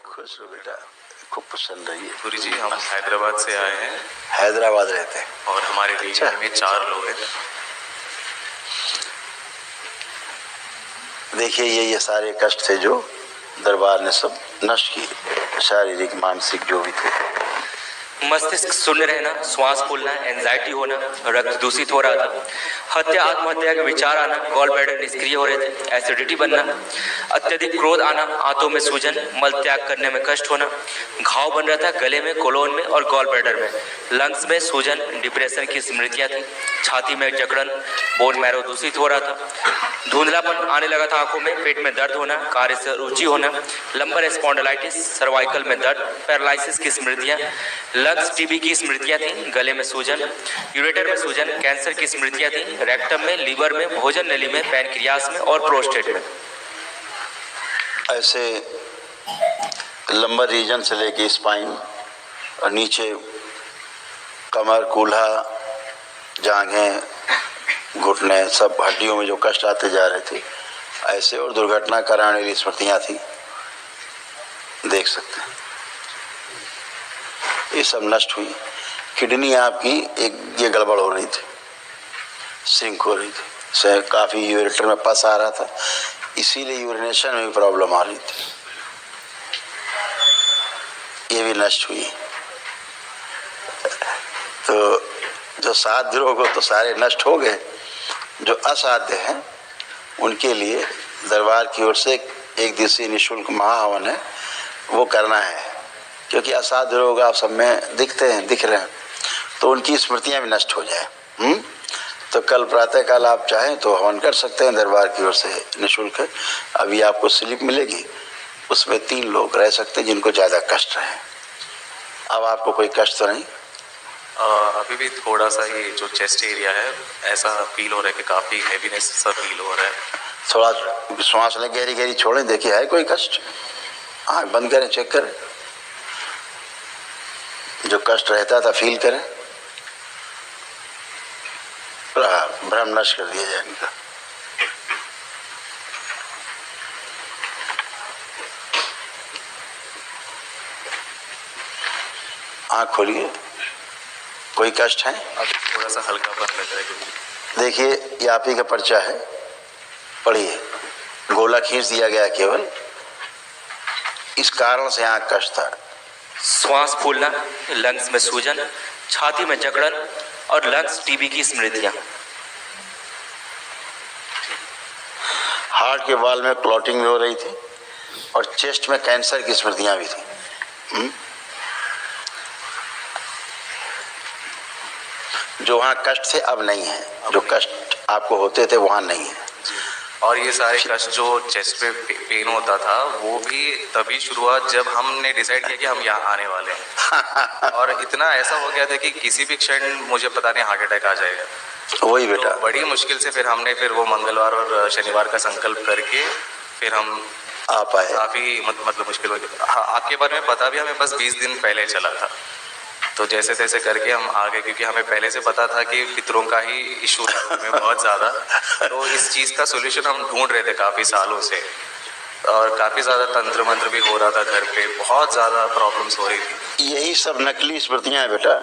खुश हो बेटा, खूब पसंद रहिए। गुरु जी, हम हैदराबाद से आए हैं। हैदराबाद रहते हैं और हमारे टीम में 4 लोग हैं। देखिए ये सारे कष्ट थे जो दरबार ने सब नष्ट किए, शारीरिक मानसिक जो भी थे। मस्तिष्क शून्य रहना, श्वास फूलना, एंजाइटी होना, रक्त दूषित हो रहा था, हत्या आत्महत्या के विचार आना, गॉल ब्लैडर निष्क्रिय हो रहे थे, एसिडिटी बनना, अत्यधिक क्रोध आना, आंतों में सूजन, मल त्याग करने में कष्ट होना, घाव बन रहा था गले में, कोलोन में और गॉल ब्लैडर में, लंग्स में सूजन, डिप्रेशन की स्मृतियां थी, छाती में जकड़न, बोन मैरो दूषित हो रहा था, धुंधलापन आने लगा था आंखों में, पेट में दर्द होना, कार्य से रुचि होना, लंबर स्पॉन्डिलाइटिस, सर्वाइकल में दर्द, पैरालिसिस की स्मृतियां, लंग्स टीबी की स्मृतियां थी, गले में सूजन, यूरेटर में सूजन, कैंसर की स्मृतियां थी, रेक्टम में, लीवर में, भोजन नली में, पैनक्रियास में और प्रोस्टेट में। ऐसे लंबर रीजन से लेके स्पाइन और नीचे कमर, कूल्हा, जांघें, घुटने, सब हड्डियों में जो कष्ट आते जा रहे थे, ऐसे और दुर्घटना कराने वाली स्मृतियां थी, देख सकते हैं। ये सब नष्ट हुई। किडनी आपकी ये गड़बड़ हो रही थी, सिंक हो रही थी, काफी यूरेटर में पस आ रहा था, इसीलिए यूरिनेशन में भी प्रॉब्लम आ रही थी, ये भी नष्ट हुई। तो जो साध्य रोग हो तो सारे नष्ट हो गए, जो असाध्य हैं उनके लिए दरबार की ओर से एक दिवसीय निःशुल्क महाहवन है, वो करना है, क्योंकि असाध्य रोग आप सब में दिख रहे हैं, तो उनकी स्मृतियां भी नष्ट हो जाए। तो कल प्रातःकाल आप चाहें तो हवन कर सकते हैं, दरबार की ओर से निःशुल्क है। अभी आपको स्लिप मिलेगी, उसमें 3 लोग रह सकते हैं जिनको ज़्यादा कष्ट रहे। अब आपको कोई कष्ट तो नहीं? अभी भी थोड़ा सा ये जो चेस्ट एरिया है ऐसा फील हो रहा है कि काफ़ी हैवीनेस सा फील हो रहा है। थोड़ा श्वास लें, गहरी गहरी छोड़ें, देखिए है कोई कष्ट, आँख बंद करें, चेक करें, जो कष्ट रहता था फील करें, भ्रम नष्ट कर दिया जाए इनका। आँख खोलिए, कोई कष्ट है? अभी थोड़ा सा हल्कापन लग रहा है। देखिए ये आप ही का पर्चा है, पढ़िए। गोला खींच दिया गया केवल, इस कारण से आँख कष्ट था। श्वास फूलना, लंग्स में सूजन, छाती में जकड़न और लंग्स टीबी की स्मृतियां। हार्ट के वाल में क्लॉटिंग भी हो रही थी और चेस्ट में कैंसर की स्मृतियां भी थी। जो वहाँ कष्ट थे अब नहीं है, जो कष्ट आपको होते थे वहाँ नहीं है। और ये सारे कष्ट जो चेस्ट पे पेन होता था वो भी तभी शुरुआत जब हमने डिसाइड किया कि हम यहाँ आने वाले हैं। और इतना ऐसा हो गया था कि किसी भी क्षण मुझे पता नहीं हार्ट अटैक आ जाएगा। वही बेटा, तो बड़ी मुश्किल से फिर हमने वो मंगलवार और शनिवार का संकल्प करके फिर हम आ पाए। काफ़ी मतलब मुश्किल हो गया। हाँ, आपके बारे में पता भी हमें बस 20 दिन पहले चला था, तो जैसे तैसे करके हम आ गए, क्योंकि हमें पहले से पता था कि पितरों का ही इशू है उनमें बहुत ज़्यादा। तो इस चीज़ का सोल्यूशन हम ढूंढ रहे थे काफ़ी सालों से, और काफ़ी ज़्यादा तंत्र मंत्र भी हो रहा था घर पे, बहुत ज़्यादा प्रॉब्लम्स हो रही थी। यही सब नकली स्मृतियां हैं बेटा,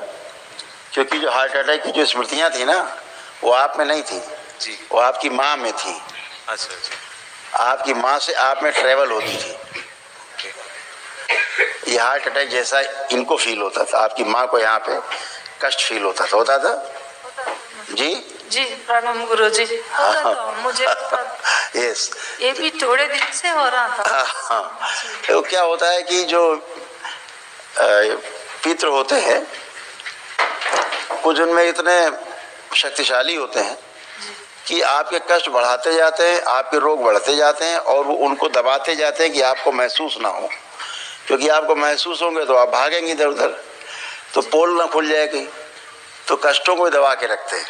क्योंकि जो हार्ट अटैक की जो स्मृतियां थी ना, वो आप में नहीं थी जी, वो आपकी माँ में थी। अच्छा अच्छा, आपकी माँ से आप में ट्रेवल होती थी। ये हार्ट अटैक जैसा इनको फील होता था, आपकी माँ को यहाँ पे कष्ट फील होता था जी जी। प्रणाम गुरु जी। हाँ, मुझे यस, ये भी थोड़े दिन से हो रहा था। हाँ। तो क्या होता है कि जो पितृ होते हैं कुछ उनमें इतने शक्तिशाली होते हैं कि आपके कष्ट बढ़ाते जाते हैं, आपके रोग बढ़ते जाते हैं, और वो उनको दबाते जाते हैं कि आपको महसूस ना हो, क्योंकि आपको महसूस होंगे तो आप भागेंगे इधर उधर, तो पोल ना खुल जाए कहीं, तो कष्टों को दबा के रखते हैं,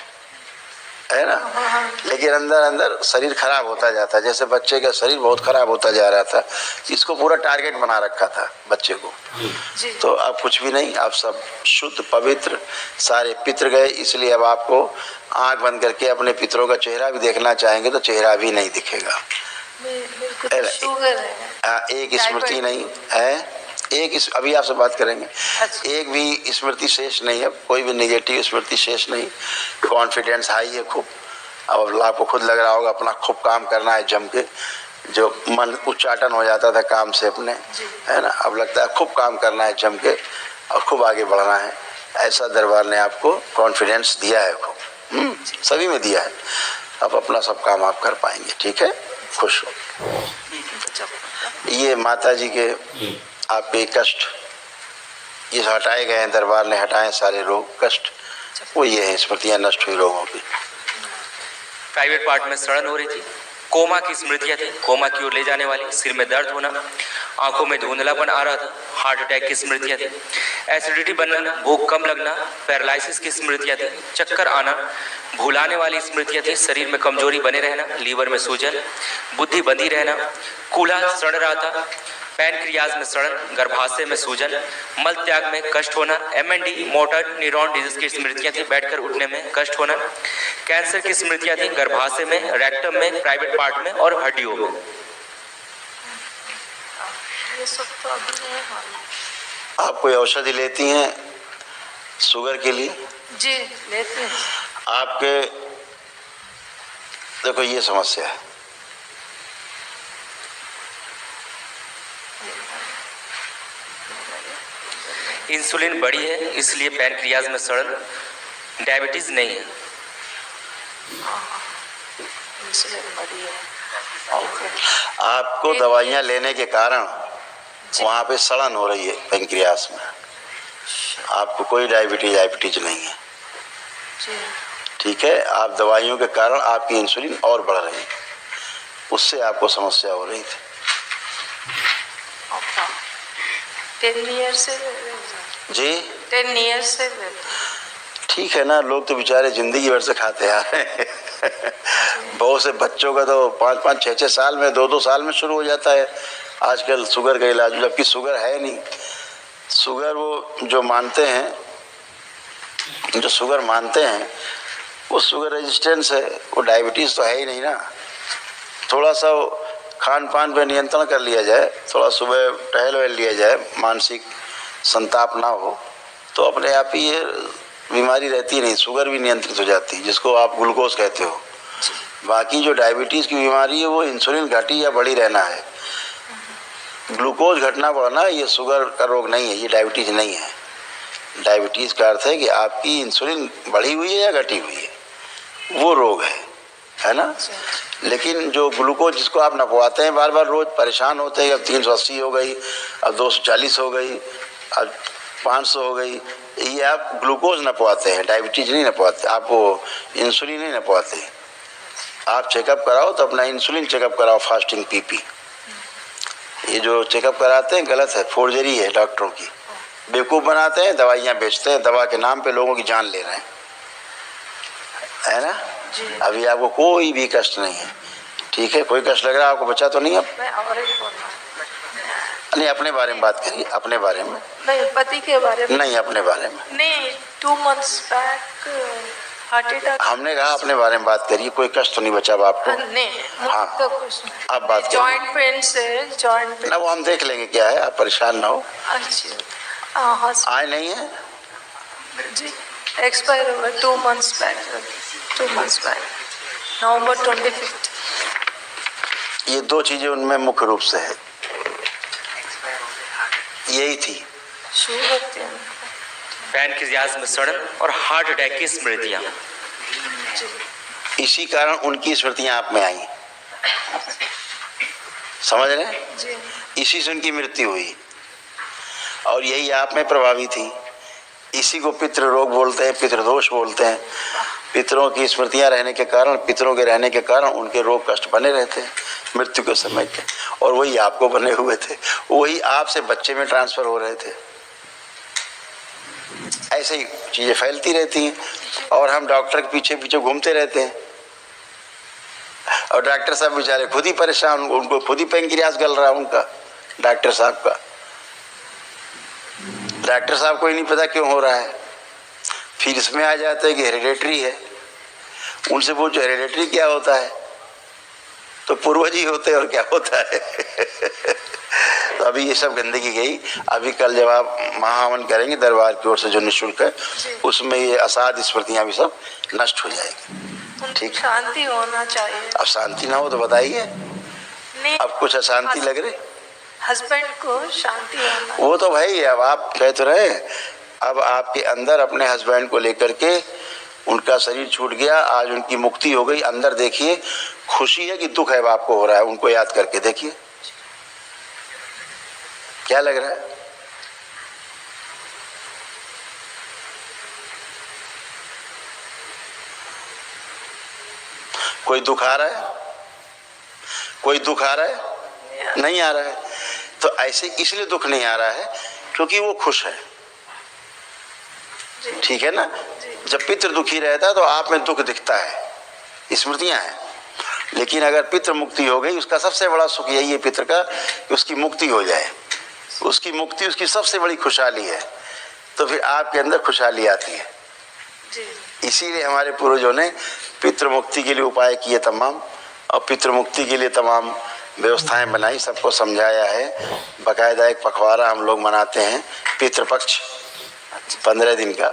है ना। लेकिन अंदर अंदर शरीर खराब होता जाता है, जैसे बच्चे का शरीर बहुत खराब होता जा रहा था, इसको पूरा टारगेट बना रखा था बच्चे को। तो अब कुछ भी नहीं, आप सब शुद्ध पवित्र, सारे पितर गए, इसलिए अब आपको आंख बंद करके अपने पितरों का चेहरा भी देखना चाहेंगे तो चेहरा भी नहीं दिखेगा। शुगर है, एक स्मृति नहीं है, अभी आपसे बात करेंगे। अच्छा। एक भी स्मृति शेष नहीं है, कोई भी नेगेटिव स्मृति शेष नहीं। कॉन्फिडेंस हाई है खूब। अब आपको खुद लग रहा होगा अपना खूब काम करना है जम के, जो मन उच्चाटन हो जाता था काम से अपने, है ना, अब लगता है खूब काम करना है जम के और खूब आगे बढ़ना है। ऐसा दरबार ने आपको कॉन्फिडेंस दिया है खूब, सभी में दिया है। अब अपना सब काम आप कर पाएंगे, ठीक है, खुश हो। ये माता जी के आपके कष्ट ये हटाए गए हैं, दरबार ने हटाए सारे रोग कष्ट, वो ये है स्मृतियाँ नष्ट हुई रोगों की। प्राइवेट पार्ट में सड़न हो रही थी, कोमा की स्मृतियां थी, कोमा की ओर ले जाने वाली, सिर में दर्द होना, आंखों में धुंधलापन आ रहा था, हार्ट अटैक की स्मृतियां थी, एसिडिटी बनना, भूख कम लगना, पैरालिसिस की स्मृतियां थी, चक्कर आना, भुलाने वाली स्मृतियां थी, शरीर में कमजोरी बने रहना, लीवर में सूजन, बुद्धि बंधी रहना, कूल्हा सड़ रहा था, पैनक्रियाज में सड़न, गर्भाशय में सूजन, मल त्याग में कष्ट होना, MND मोटर न्यूरॉन डिजीज की स्मृतियां थी, बैठकर उठने में कष्ट होना, कैंसर की स्मृतियां थी, गर्भाशय में, रेक्टम में, प्राइवेट पार्ट में और हड्डियों में। ये सब तो अभी नहीं है। आप कोई औषधि लेती हैं शुगर के लिए? जी लेते हैं। आपके देखो ये समस्या है, इंसुलिन बढ़ी है इसलिए पैनक्रियाज में सड़न, डायबिटीज नहीं है। इंसुलिन बढ़ी है। ओके। आपको दवाइयाँ लेने के कारण वहाँ पे सड़न हो रही है पैनक्रियास में। आपको कोई डायबिटीज नहीं है, जी। ठीक है। आप दवाइयों के कारण आपकी इंसुलिन और बढ़ रही है, उससे आपको समस्या हो रही थी। 10 ईयर से जी 10 ईयर से ठीक है ना, लोग तो बेचारे जिंदगी भर से खाते आ रहे हैं। बहुत से बच्चों का तो 5-5, 6-6 साल में, 2-2 साल में शुरू हो जाता है आजकल शुगर का इलाज, जबकि शुगर है नहीं। शुगर वो जो मानते हैं, जो शुगर मानते हैं वो शुगर रेजिस्टेंस है, वो डायबिटीज़ तो है ही नहीं ना। थोड़ा सा खान पान पे नियंत्रण कर लिया जाए, थोड़ा सुबह टहल वहल लिया जाए, मानसिक संताप ना हो, तो अपने आप ही ये बीमारी रहती नहीं, शुगर भी नियंत्रित हो जाती है, जिसको आप ग्लूकोज कहते हो। बाकी जो डायबिटीज़ की बीमारी है वो इंसुलिन घटी या बढ़ी रहना है, ग्लूकोज घटना बढ़ना, ये शुगर का रोग नहीं है, ये डायबिटीज़ नहीं है। डायबिटीज़ का अर्थ है कि आपकी इंसुलिन बढ़ी हुई है या घटी हुई है, वो रोग है ना। लेकिन जो ग्लूकोज जिसको आप नपवाते हैं बार बार रोज, परेशान होते हैं, अब 380 हो गई, अब 240 हो गई, अब 500 हो गई, ये आप ग्लूकोज नपवाते हैं, डायबिटीज नहीं नपवाते, आप वो इंसुलिन नहीं नपवाते। आप चेकअप कराओ तो अपना इंसुलिन चेकअप कराओ, फास्टिंग PP। ये जो चेकअप कराते हैं गलत है, फोर्जरी है, डॉक्टरों की बेवकूफ़ बनाते हैं, दवाइयाँ बेचते हैं, दवा के नाम पे लोगों की जान ले रहे हैं, है ना। अभी आपको कोई भी कष्ट नहीं है, ठीक है, कोई कष्ट लग रहा है आपको, बचा तो नहीं। अब नहीं, अपने बारे में बात करिए, अपने बारे में नहीं, पति के बारे में नहीं, अपने बारे में नहीं। 2 months बैक हार्ट अटैक। हमने कहा अपने बारे में बात करिए, कोई कष्ट तो नहीं बचा अब आपको। नहीं, हाँ, तो कुछ नहीं। आप बात करिए। जॉइंट पेन से, जॉइंट पेन ना वो हम देख लेंगे क्या है, आप परेशान ना हो। अच्छा। आए नहीं है जी, एक्सपायर हुआ 2 months back, 2 months back, November 25th। ये 2 चीजें उनमें मुख्य रूप से है, यही थी। शुगर के पैनक्रियाज में सड़न और हार्ट अटैक की स्मृतियां। इसी कारण उनकी स्मृतियां आप में आई, समझ रहे हैं, जी। इसी से उनकी मृत्यु हुई और यही आप में प्रभावी थी। इसी को पितृ रोग बोलते हैं, पितृदोष बोलते हैं। पितरों की स्मृतियां रहने के कारण, पितरों के रहने के कारण उनके रोग कष्ट बने रहते हैं मृत्यु के समय के, और वही आपको बने हुए थे, वही आपसे बच्चे में ट्रांसफर हो रहे थे। ऐसे ही चीजें फैलती रहती हैं और हम डॉक्टर के पीछे पीछे घूमते रहते हैं, और डॉक्टर साहब बेचारे खुद ही परेशान, उनको खुद ही पैनक्रियास गल रहा है उनका, डॉक्टर साहब का। डॉक्टर साहब को ही नहीं पता क्यों हो रहा है। फिर इसमें आ जाता है कि हेरिडेटरी है। उनसे पूछो हेरिडेटरी क्या होता है, तो पूर्वज ही होते हैं, और क्या होता है। तो अभी ये सब गंदगी गई। अभी कल जब आप महाहवन करेंगे दरबार की ओर से जो निःशुल्क है, उसमें ये असाध स्मृतियां भी सब नष्ट हो जाएगी। ठीक, शांति होना चाहिए। अब शांति ना हो तो बताइए, नहीं, अब कुछ अशांति लग रही? हस्बैंड को शांति होना। वो तो भाई अब आप कह तो रहे, अब आपके अंदर अपने हस्बैंड को लेकर के उनका शरीर छूट गया, आज उनकी मुक्ति हो गई। अंदर देखिए खुशी है कि दुख है आपको हो रहा है, उनको याद करके देखिए क्या लग रहा है। कोई दुख आ रहा है? कोई दुख आ रहा है? नहीं आ रहा है। तो ऐसे इसलिए दुख नहीं आ रहा है क्योंकि वो खुश है। ठीक है ना? जब पितृ दुखी रहता है तो आप में दुख दिखता है, स्मृतियां हैं। लेकिन अगर पितृ मुक्ति हो गई, उसका सबसे बड़ा सुख यही है पितृ का कि उसकी मुक्ति हो जाए। उसकी मुक्ति उसकी सबसे बड़ी खुशहाली है। तो फिर आपके अंदर खुशहाली आती है। इसीलिए हमारे पूर्वजों ने पितृ मुक्ति के लिए उपाय किए तमाम, और पितृ मुक्ति के लिए तमाम व्यवस्थाएं बनाई, सबको समझाया है। बाकायदा एक पखवाड़ा हम लोग मनाते हैं पितृपक्ष 15 दिन का।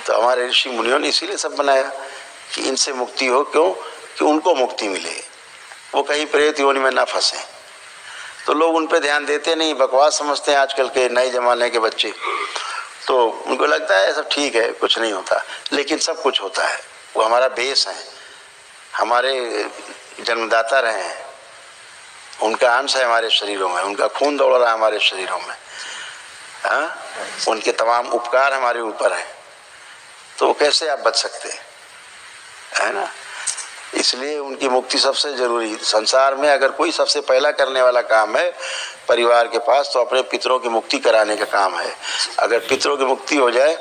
तो हमारे ऋषि मुनियों ने इसीलिए सब बनाया कि इनसे मुक्ति हो। क्यों? कि उनको मुक्ति मिले, वो कहीं प्रेत योनि में ना फंसे। तो लोग उन पे ध्यान देते नहीं, बकवास समझते हैं आजकल के नए जमाने के बच्चे। तो उनको लगता है सब ठीक है, कुछ नहीं होता, लेकिन सब कुछ होता है। वो हमारा बेस है, हमारे जन्मदाता रहे हैं, उनका अंश है हमारे शरीरों में, उनका खून दौड़ रहा है हमारे शरीरों में। हाँ, उनके तमाम उपकार हमारे ऊपर हैं। तो कैसे आप बच सकते हैं, है ना? इसलिए उनकी मुक्ति सबसे जरूरी। संसार में अगर कोई सबसे पहला करने वाला काम है परिवार के पास, तो अपने पितरों की मुक्ति कराने का काम है। अगर पितरों की मुक्ति हो जाए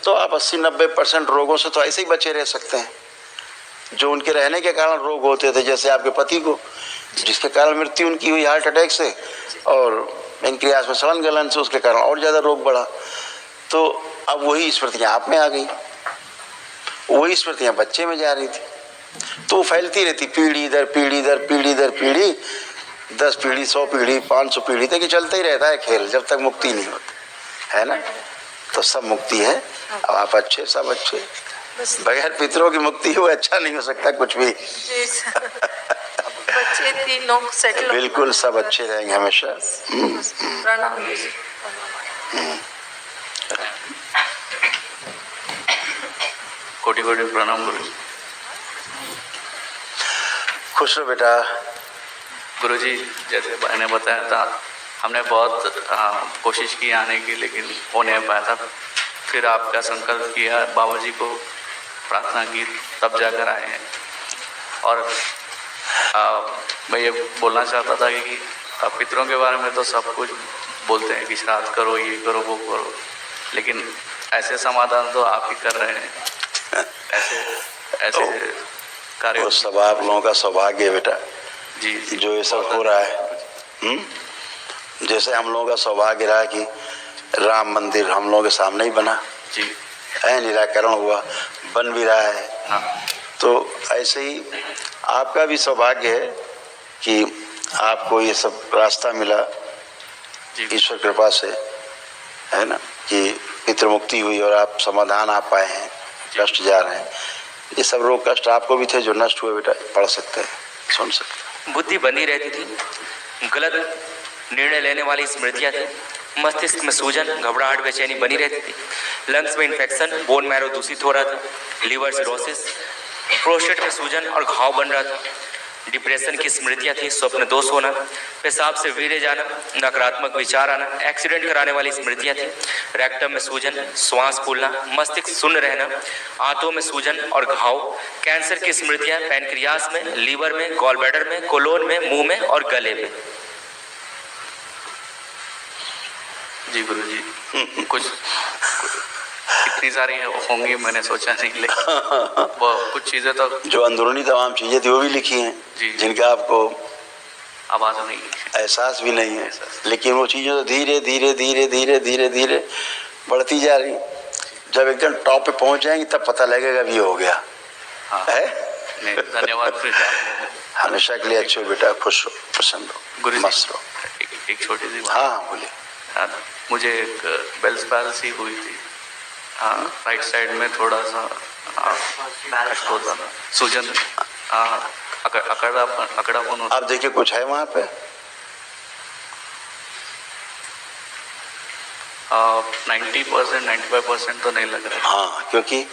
तो आप 80-90% रोगों से तो ऐसे ही बचे रह सकते हैं जो उनके रहने के कारण रोग होते थे। जैसे आपके पति को, जिसके कारण मृत्यु उनकी हुई हार्ट अटैक से और पेनक्रियास में सड़न गलन से, उसके कारण और ज़्यादा रोग बढ़ा। तो अब वही स्मृतियाँ आप में आ गई, वही स्मृतियाँ बच्चे में जा रही थी। तो वो फैलती रहती पीढ़ी दर पीढ़ी दर पीढ़ी दर पीढ़ी, 10 पीढ़ी 100 पीढ़ी 500 पीढ़ी तक चलता ही रहता है खेल, जब तक मुक्ति नहीं होती, है ना? तो सब मुक्ति है। अब आप अच्छे, सब अच्छे। बगैर पितरों की मुक्ति हुए अच्छा नहीं हो सकता कुछ भी। बच्चे तीनों सेटल, बिल्कुल सब अच्छे रहेंगे हमेशा। प्रणाम। कोटि कोटि प्रणाम गुरु। खुश रहो बेटा। गुरुजी, जैसे मैंने बताया था, हमने बहुत कोशिश की आने की, लेकिन हो नहीं पाया था। फिर आपका संकल्प किया, बाबा जी को प्रार्थना की, तब जाकर आए हैं। और मैं ये बोलना चाहता था कि पितरों के बारे में तो सब कुछ बोलते हैं कि श्राद्ध करो, ये करो, वो करो, लेकिन ऐसे समाधान तो आप ही कर रहे हैं। ऐसे कार्य, वो सब आप लोगों का सौभाग्य है बेटा जी, जो ये सब हो रहा है। जैसे हम लोगों का सौभाग्य रहा कि राम मंदिर हम लोगों के सामने ही बना जी, निराकरण हुआ, बन भी रहा है। हाँ। तो ऐसे ही आपका भी सौभाग्य है कि आपको ये सब रास्ता मिला ईश्वर कृपा से, है ना, कि पितृमुक्ति हुई और आप समाधान आ पाए हैं, कष्ट जा रहे हैं। ये सब रोग कष्ट आपको भी थे जो नष्ट हुए बेटा, पढ़ सकते हैं, सुन सकते हैं। बुद्धि बनी रहती थी, गलत निर्णय लेने वाली स्मृतियां थी, मस्तिष्क में सूजन, घबराहट, बेचैनी बनी रहती थी, लंग्स में इन्फेक्शन, बोन मैरो दूषित हो रहा था, लीवर सिरोसिस, प्रोस्टेट में सूजन और घाव बन रहा था, डिप्रेशन की स्मृतियां थी, स्वप्न दोष होना, पेशाब से वीर्य जाना, नकारात्मक विचार आना, एक्सीडेंट कराने वाली स्मृतियां थी, रेक्टम में सूजन, श्वास फूलना, मस्तिष्क शून्य रहना, आंतों में सूजन और घाव, कैंसर की स्मृतियां पैनक्रियास में, लीवर में, गॉल ब्लैडर में, कोलोन में, मुंह में और गले में। जी गुरुजी, कुछ इतनी सारी होंगी मैंने सोचा नहीं, लेकिन वो कुछ चीज़ें तो जो अंदरूनी तमाम चीज़ें थी वो भी लिखी हैं जी, जिनका आपको आवाज़ नहीं, एहसास भी नहीं है, लेकिन वो चीज़ें तो धीरे धीरे धीरे धीरे धीरे धीरे बढ़ती जा रही। जब एकदम टॉप पे पहुंच जाएंगी तब पता लगेगा भी हो गया। हाँ। है? धन्यवाद। हमेशा के लिए अच्छे हो बेटा, खुश रहो, प्रसन्न रहो, गुरुजी। मस्त रहो। एक छोटी सी बात। हाँ बोलिए। हाँ, मुझे एक बेल्स पैल्सी हुई थी। हाँ, राइट साइड में थोड़ा सा कष्ट होता था, सूजन। हाँ, अकड़ापन होता। आप देखिए कुछ है वहाँ पे? 90% 95% तो नहीं लग रहा है। हाँ, क्योंकि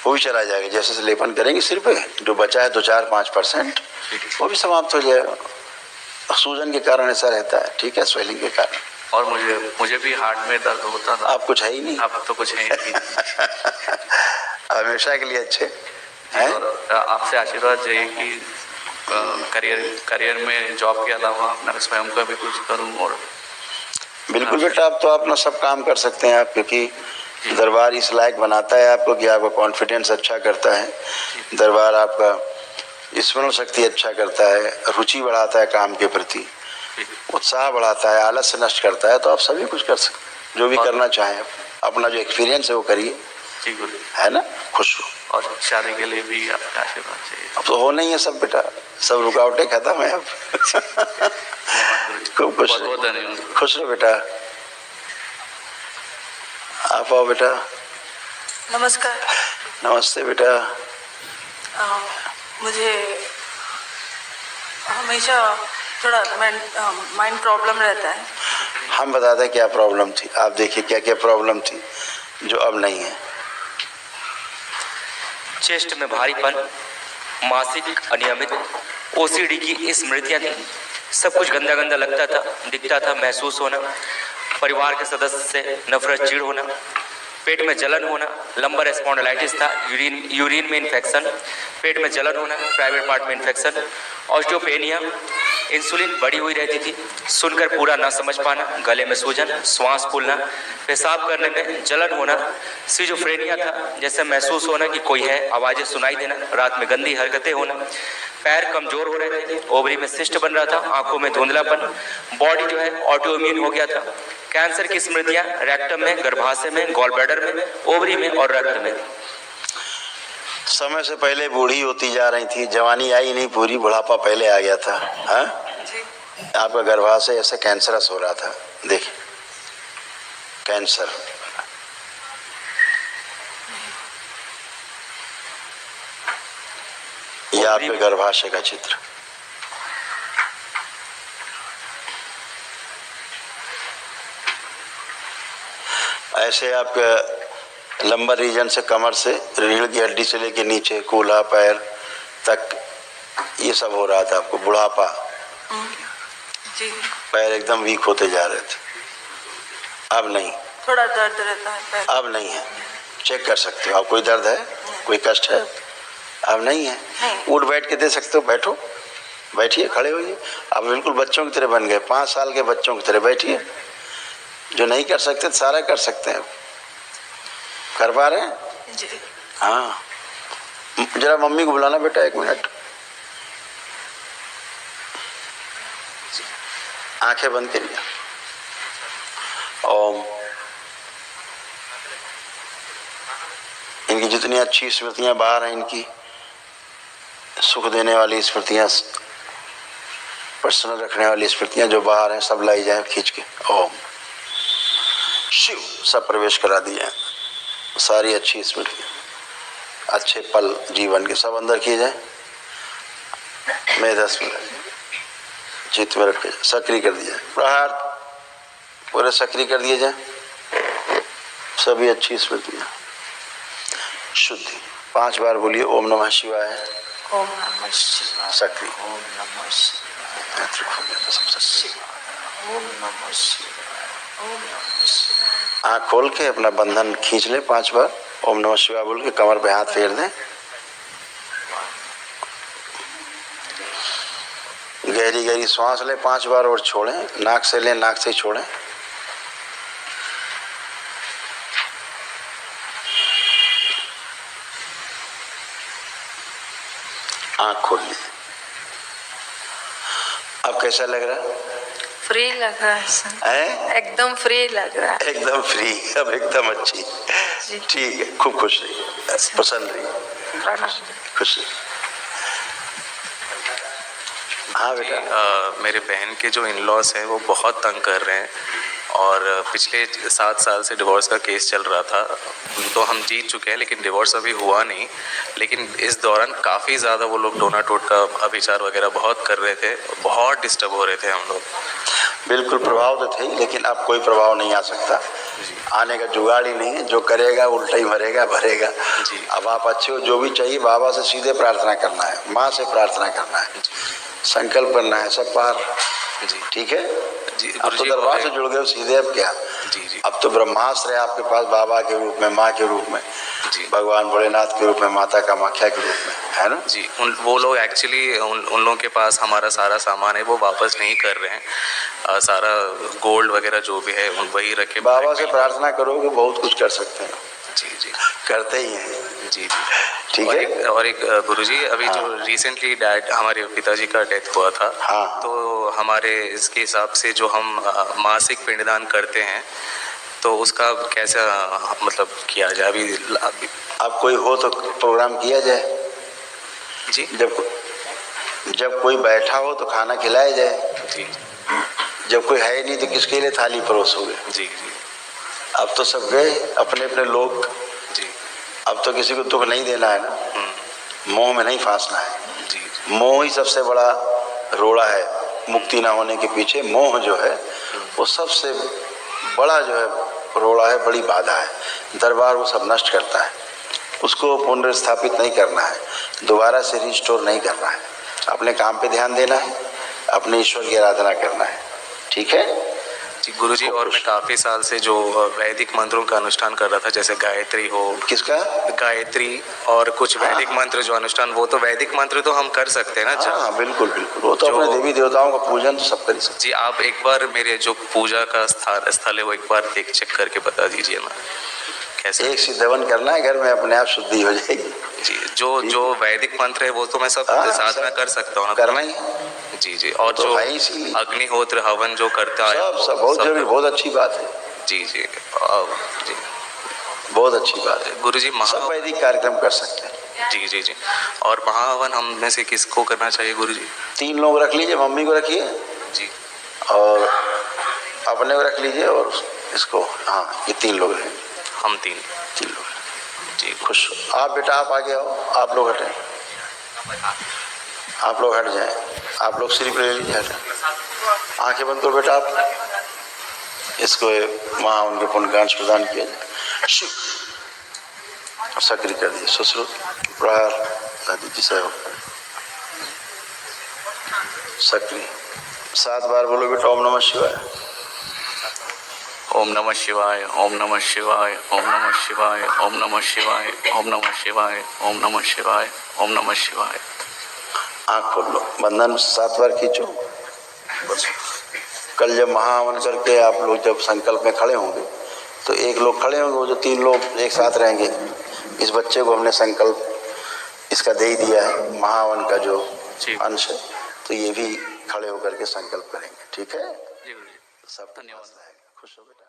वो भी चला जाएगा। जैसे से लेपन करेंगे सिर पे, जो बचा है 2-4-5% वो भी समाप्त हो जाएगा। सूजन के कारण ऐसा रहता है, ठीक है, स्वेलिंग के कारण। और मुझे भी हार्ट में दर्द होता था। आप कुछ है ही नहीं। अब तो कुछ है ही नहीं। हमेशा के लिए अच्छे हैं। और आपसे आशीर्वाद चाहिए कि करियर में जॉब के अलावा अपना स्वयं का भी कुछ करूं। और बिल्कुल बेटा, आप तो अपना सब काम कर सकते हैं आप, क्योंकि दरबार इस लायक बनाता है आपको कि आपका कॉन्फिडेंस अच्छा करता है। दरबार आपका स्मरण शक्ति अच्छा करता है, रुचि बढ़ाता है काम के प्रति, उत्साह बढ़ाता है, आलस्य नष्ट करता है। तो आप सभी कुछ कर सकते हैं, जो भी करना चाहें। अपना जो एक्सपीरियंस है वो करिए, है ना। खुश हो। और शादी के लिए भी आपका आशीर्वाद चाहिए। अब तो होना ही है सब बेटा, सब रुकावटें खत्म है अब। खूब खुश रहो, धन्यवाद। खुश रहो बेटा। आप आओ बेटा। नमस्कार। नमस्ते बेटा। मुझे हमेशा थोड़ा माइंड प्रॉब्लम रहता है। हम बताते हैं क्या प्रॉब्लम थी। आप देखिए क्या क्या प्रॉब्लम थी जो अब नहीं है। चेस्ट में भारीपन, मासिक अनियमित, ओसीडी की स्मृतियां थी। सब कुछ गंदा गंदा लगता था, दिखता था, महसूस होना, परिवार के सदस्य से नफरत, चिढ़ होना, पेट में जलन होना, लंबर स्पॉन्डिलाइटिस था, यूरिन में इन्फेक्शन, पेट में जलन होना, प्राइवेट पार्ट में इन्फेक्शन, ऑस्टियोपेनिया, इंसुलिन बढ़ी हुई रहती थी, सुनकर पूरा ना समझ पाना, गले में सूजन, श्वास फूलना, पेशाब करने में जलन होना, सिजोफ्रेनिया था, जैसे महसूस होना कि कोई है, आवाजें सुनाई देना, रात में गंदी हरकतें होना, पैर कमजोर हो रहे थे, ओवरी में सिस्ट बन रहा था, आंखों में धुंधलापन, बॉडी जो है ऑटोइम्यून हो गया था, कैंसर की स्मृतियां रैक्टम में, गर्भाशय में, गॉल ब्लैडर में, ओवरी में और रक्त में। समय से पहले बूढ़ी होती जा रही थी, जवानी आई नहीं पूरी, बुढ़ापा पहले आ गया था। हाँ, आपका गर्भाशय ऐसे कैंसरस हो रहा था। देखिए कैंसर, ये आपके गर्भाशय का चित्र। ऐसे आपके लंबर रीजन से, कमर से, रीढ़ की हड्डी से लेके नीचे कूल्हा पैर तक ये सब हो रहा था आपको। बुढ़ापा, जी। पैर एकदम वीक होते जा रहे थे। अब नहीं, थोड़ा दर्द रहता है पैर। अब नहीं है। चेक कर सकते हो। आप कोई दर्द है, कोई कष्ट है? अब नहीं है। उठ बैठ के दे सकते हो। बैठो, बैठिए, खड़े होइए। अब बिल्कुल बच्चों की तरह बन गए, 5 साल के बच्चों की तरह बैठिए। जो नहीं कर सकते सारा कर सकते हैं। कर पा रहे हैं? जी। हाँ, जरा मम्मी को बुलाना बेटा, 1 मिनट। आंखें बंद करिए। ओम। इनकी जितनी अच्छी स्मृतियां बाहर हैं, इनकी सुख देने वाली स्मृतियां, प्रसन्न रखने वाली स्मृतियां जो बाहर हैं, सब लाई जाए खींच के। ओम शिव, सब प्रवेश करा दिए। सारी अच्छी स्मृतियां, अच्छे पल जीवन के सब अंदर किए जाए। मैं 10 मिनट चित्त में रखे, सक्रिय कर दिया। प्रहार पूरे सक्रिय कर दिए जाए। सभी अच्छी स्मृतियां, शुद्धि। 5 बार बोलिए ओम नमः शिवाय। ओम नमः शिवाय। सक्रिय। ओम नमः शिवाय। ओम नमः शिवाय। ओम नमः शिवाय। आँख खोल के अपना बंधन खींच ले 5 बार। ओम नमः शिवाय बोल के कमर पे हाथ फेर दें। गहरी गहरी श्वास लें 5 बार और छोड़ें। नाक से लें, नाक से ही छोड़ें। आँख खोल ली। अब कैसा लग रहा है? फ्री लग रहा है सर। है? एकदम फ्री लग रहा है। एकदम फ्री, अब एकदम अच्छी। जी। ठीक है, खूब खुश रहिए, प्रसन्न रहिए, प्रणाम। खुश रहिए। हाँ बेटा। मेरे बहन के जो इन लॉज हैं वो बहुत तंग कर रहे हैं और पिछले 7 साल से डिवोर्स का केस चल रहा था, तो हम जीत चुके हैं लेकिन डिवोर्स अभी हुआ नहीं। लेकिन इस दौरान काफ़ी ज़्यादा वो लोग डोना टोट का अभिचार वगैरह बहुत कर रहे थे, बहुत डिस्टर्ब हो रहे थे हम लोग। बिल्कुल प्रभाव तो थे, लेकिन अब कोई प्रभाव नहीं आ सकता, आने का जुगाड़ ही नहीं है। जो करेगा उल्टा ही भरेगा। जी। अब आप अच्छे हो, जो भी चाहिए बाबा से सीधे प्रार्थना करना है, माँ से प्रार्थना करना है, संकल्प करना है, सब पार। जी ठीक है जी। अब तो दरबार से जुड़ गए हो सीधे, अब क्या। जी। अब तो ब्रह्मास्त्र है आपके पास, बाबा के रूप में, माँ के रूप में, जी। भगवान भोलेनाथ के रूप में, माता कामाख्या के रूप में, है ना। जी। वो लोग एक्चुअली उन लोगों के पास हमारा सारा सामान है वो वापस नहीं कर रहे हैं। सारा गोल्ड वगैरह जो भी है वही रखे। बाबा से प्रार्थना करोगे बहुत कुछ कर सकते हैं। जी। करते ही हैं। जी। ठीक और है। और एक गुरुजी, अभी जो रिसेंटली डैड हमारे पिताजी का डेथ हुआ था, हाँ। तो हमारे इसके हिसाब से जो हम मासिक पिंडदान करते हैं तो उसका कैसा मतलब किया जाए अभी अब कोई हो तो प्रोग्राम किया जाए। जी। जब कोई बैठा हो तो खाना खिलाया जाए। जी। जब कोई है नहीं तो किसके लिए थाली परोसोगे। जी। अब तो सब गए अपने अपने लोग। जी। अब तो किसी को दुख नहीं देना है ना, मोह में नहीं फांसना है। जी। मोह ही सबसे बड़ा रोड़ा है मुक्ति ना होने के पीछे। मोह जो है वो सबसे बड़ा जो है रोड़ा है, बड़ी बाधा है। दरबार वो सब नष्ट करता है, उसको पुनर्स्थापित नहीं करना है, दोबारा से रिस्टोर नहीं करना है। अपने काम पे ध्यान देना है, अपने ईश्वर की आराधना करना है। ठीक है जी गुरुजी। और मैं काफ़ी साल से जो वैदिक मंत्रों का अनुष्ठान कर रहा था, जैसे गायत्री हो, किसका गायत्री और कुछ वैदिक मंत्र जो अनुष्ठान, वो तो वैदिक मंत्र तो हम कर सकते हैं ना। हाँ बिल्कुल बिल्कुल, वो तो अपने देवी देवताओं का पूजन तो सब कर सकते। जी आप एक बार मेरे जो पूजा का स्थल है वो एक बार चेक करके बता दीजिए ना कैसे। एक सिद्धवन करना है घर में, अपने आप शुद्धि हो जाएगी। जी। जो वैदिक मंत्र है वो तो मैं सब साधना कर सकता हूँ ना। करना ही। जी। और तो जो इसीलिए अग्निहोत्र हवन जो करता है सब बहुत जरूरी, बहुत अच्छी बात है। जी। बहुत अच्छी बात है गुरुजी। सब वैदिक कार्यक्रम कर सकते हैं। जी। और महाहवन हम में से किसको करना चाहिए गुरुजी? 3 लोग रख लीजिए, मम्मी को रखिए जी। और अपने को रख लीजिए और इसको, हाँ ये 3 लोग हैं। हम 3 लोग जी। खुश। आप बेटा आप आगे आओ, आप लोग हटें, आप लोग हट जाएं, आप लोग सिर्फ ले लीजिए, हटें, आंखें बंद करो बेटा। आप इसको वहाँ उनके पुण्यकांश प्रदान किया जाए। शिव सक्रिय कर दिए, सुश्रुत प्रहार दादी जी सहयोग सक्रिय 7 बार बोलो बेटा। ओम नमः शिवाय, ओम नमः शिवाय, ओम नमः शिवाय, ओम नमः शिवाय, ओम नमः शिवाय, ओम नमः शिवाय, ओम नमः शिवाय, ओम नमः शिवाय। आँख खोल लो, बंधन 7 बार खींचो। बस कल जब महाहवन करके आप लोग जब संकल्प में खड़े होंगे तो एक लोग खड़े होंगे, वो जो 3 लोग एक साथ रहेंगे। इस बच्चे को हमने संकल्प इसका दे ही दिया है, महाहवन का जो अंश है, तो ये भी खड़े होकर के संकल्प करेंगे। ठीक है, जी गुरुजी, सब धन्यवाद। खुश हो बेटा।